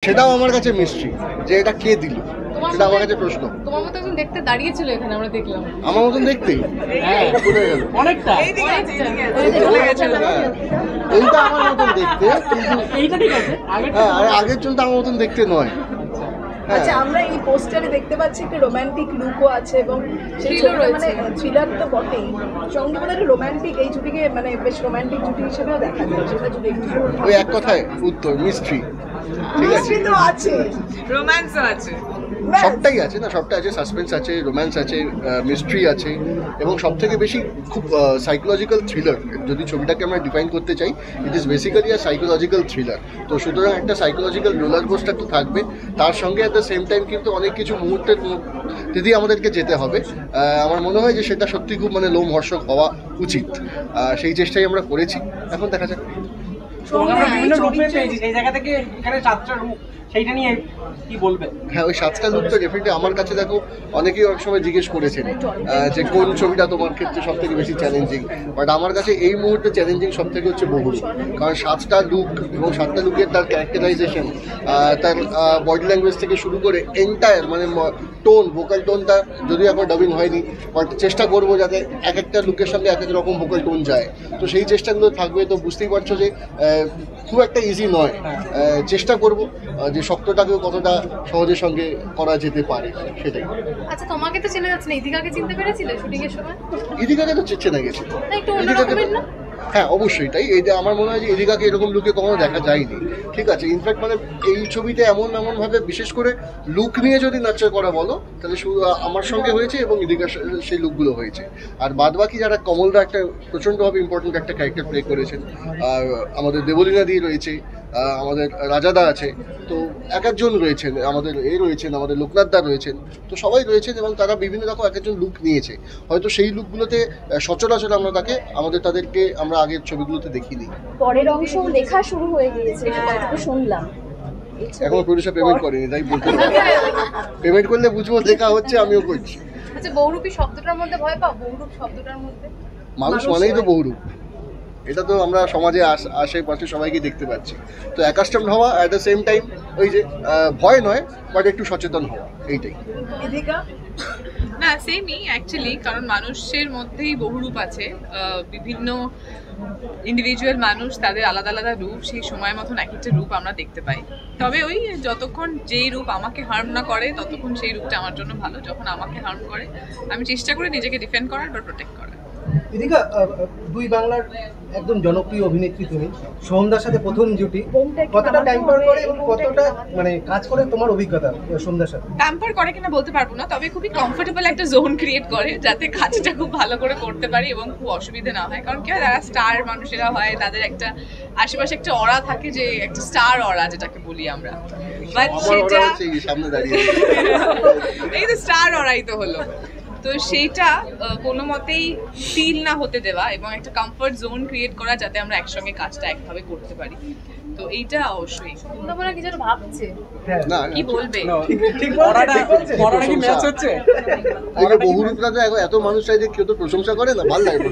সেটাও আমার কাছে মিস্ট্রি যে এটা কে দিল, সেটা আমার কাছে প্রশ্ন। তোমার মতো একজন দেখতে দাঁড়িয়ে ছিল এখানে, আমরা দেখলাম। আমার মতন দেখতে কোথায় গেল? অনেকটা এইটা আমার মতন দেখতে, কিন্তু এইটা ঠিক আছে। হ্যাঁ, আর আগের চুলটা আমার মতন দেখতে নয়। আচ্ছা, আমরা এই পোস্টারে দেখতে পাচ্ছি একটা রোমান্টিক লুকও আছে এবং সেই ছবিটা মানে থ্রিলার তো বটেই, সঙ্গে মানে রোমান্টিক, এই জুটিকে মানে বেশ রোমান্টিক জুটি হিসেবেও দেখা যায়। সেটা যদি একটু ওই এক কথায় উত্তর মিস্ট্রি। ঠিক আছে, মিস্ট্রি তো আছে, রোম্যান্সও আছে, সবটাই আছে না, সবটাই আছে, সাসপেন্স আছে, রোম্যান্স আছে, মিস্ট্রি আছে, এবং সব থেকে বেশি খুব সাইকোলজিক্যাল থ্রিলার। যদি ছবিটাকে আমরা ডিফাইন করতে চাই, it is basically a psychological thriller. তো সুতরাং একটা সাইকোলজিক্যাল রোলার কোস্টার তো থাকবে, তার সঙ্গে অ্যাট দ্য সেম টাইম কিন্তু অনেক কিছু মুহূর্তের যদি আমাদেরকে যেতে হবে। আমার মনে হয় যে সেটা সত্যি খুব মানে লোমহর্ষক হওয়া উচিত। সেই চেষ্টাই আমরা করেছি, এখন দেখা যাক। আমরা বিভিন্ন রূপে পেয়েছি, সেই জায়গা থেকে এখানে 7টা রূপ, সেইটা নিয়ে কি বলবেন? হ্যাঁ, ওই 7টা লুক তো ডেফিনেটলি আমার কাছে, দেখো অনেকেই অনেক সময় জিজ্ঞেস করেছেন যে কোন ছবিটা তোমার ক্ষেত্রে সব থেকে বেশি চ্যালেঞ্জিং, বাট আমার কাছে এই মুহূর্তে চ্যালেঞ্জিং সব থেকে হচ্ছে বহুরূপ। কারণ 7টা লুক এবং 7টা লুকের তার ক্যারেক্টারাইজেশন, তার বডি ল্যাঙ্গুয়েজ থেকে শুরু করে এন্টায়ার মানে টোন, ভোকাল টোনটা যদিও এখন ডাবিং হয়নি, বাট চেষ্টা করবো যাতে এক একটা লুকের সঙ্গে এক এক রকম ভোকাল টোন যায়। তো সেই চেষ্টাগুলো থাকবে। তো বুঝতেই পারছো যে খুব একটা ইজি নয়। চেষ্টা করব যে শক্তটাকেও কতটা সহজের সঙ্গে করা যেতে পারে, সেটাই। আচ্ছা, তোমাকে তো চেনা যাচ্ছে না, ইদিকাকে চিনতে পেরেছিলে শুটিং এর সময়? ইদিকাকে তো চেনা গেছে, না, একটু অন্যরকমের না? হ্যাঁ অবশ্যই তাই। এই যে আমার মনে হয় যে এদিকাকে এরকম লুকে কখনো দেখা যায়নি। ঠিক আছে, ইনফ্যাক্ট মানে এই ছবিতে এমনভাবে বিশেষ করে লুক নিয়ে যদি নাচার করা বলো, তাহলে শুধু আমার সঙ্গে হয়েছে এবং এদিকার সেই লুকগুলো হয়েছে। আর বাদ বাকি যারা, কমলদা একটা প্রচণ্ডভাবে ইম্পর্টেন্ট একটা ক্যারেক্টার প্লে করেছেন, আর আমাদের দেবলীনা দি রয়েছে, আমাদের রাজাদা আছে, তো এক একজন রয়েছেন, আমাদের রয়েছেন, আমাদের লোকনাথদা রয়েছেন, তো সবাই রয়েছেন এবং তারা বিভিন্ন রকম এক একজন লুক নিয়েছে। হয়তো সেই লুকগুলোতে সচরাচর তাদেরকে আমরা আগের ছবিগুলোতে দেখিনি। পরের অংশ লেখা শুরু হয়ে গিয়েছে, কতটুকু শুনলাম। এখন প্রডিউসার পেমেন্ট করেনি, তাই বলতে পেমেন্ট করলে বুঝবো লেখা হচ্ছে, আমিও করছি। আচ্ছা, বহুরূপী শব্দটার মধ্যে ভয় পাও? বহুরূপ শব্দটার মধ্যে মানুষ মানেই তো বহুরূপ, এটা তো আমরা সমাজে আশেপাশে সবাইকে দেখতে পাচ্ছি। তো অ্যাকাস্টমড হওয়া, অ্যাট দ্য সেম টাইম ওই যে ভয় নয়, বাট একটু সচেতন হওয়া, এইটাই। এদিকা না সেমই অ্যাকচুয়ালি, কারণ মানুষের মধ্যেই বহুরূপ আছে। বিভিন্ন ইন্ডিভিজুয়াল মানুষ, তাদের আলাদা আলাদা রূপ, সেই সময় মতন এক একটা রূপ আমরা দেখতে পাই। তবে ওই যতক্ষণ যেই রূপ আমাকে হার্ম না করে, ততক্ষণ সেই রূপটা আমার জন্য ভালো। যখন আমাকে হার্ম করে, আমি চেষ্টা করি নিজেকে ডিফেন্ড করার বা প্রোটেক্ট করার। এদিকে দুই বাংলার একদম জনপ্রিয় অভিনেত্রী তুমি, সন্ধ্যার সাথে প্রথম জুটি, কতটা ট্যাম্পার করে এবং কতটা মানে কাজ করে তোমার অভিজ্ঞতা সন্ধ্যার সাথে? ট্যাম্পার করে কিনা বলতে পারবো না, তবে খুবই কমফোর্টেবল একটা জোন ক্রিয়েট করে যাতে কাজটা খুব ভালো করে করতে পারি এবং খুব অসুবিধা না হয়। কারণ কি হয়, যারা স্টার মানুষেরা হয়, তাদের একটা আশেপাশে একটা অরা থাকে, যে একটা স্টার অরা যেটাকে বলি আমরা, বাট সেটা সামনে দাঁড়িয়ে এই তো স্টার অরাই তো হলো। তো সেইটা কোনো মতেই ফিল না হতে দেওয়া এবং একটা কমফর্ট জোন ক্রিয়েট করা, যাতে আমরা একসঙ্গে কাজটা একভাবে করতে পারি। তো এইটা অবশ্যই। তোমরা কি যেন ভাবছে না, কি বলবে? ঠিক পড়াটা কি ম্যাচ হচ্ছে? বহুরূপটা তো এত মানুষ চাই যে কেউ তো প্রশংসা করে না, ভালো লাগে।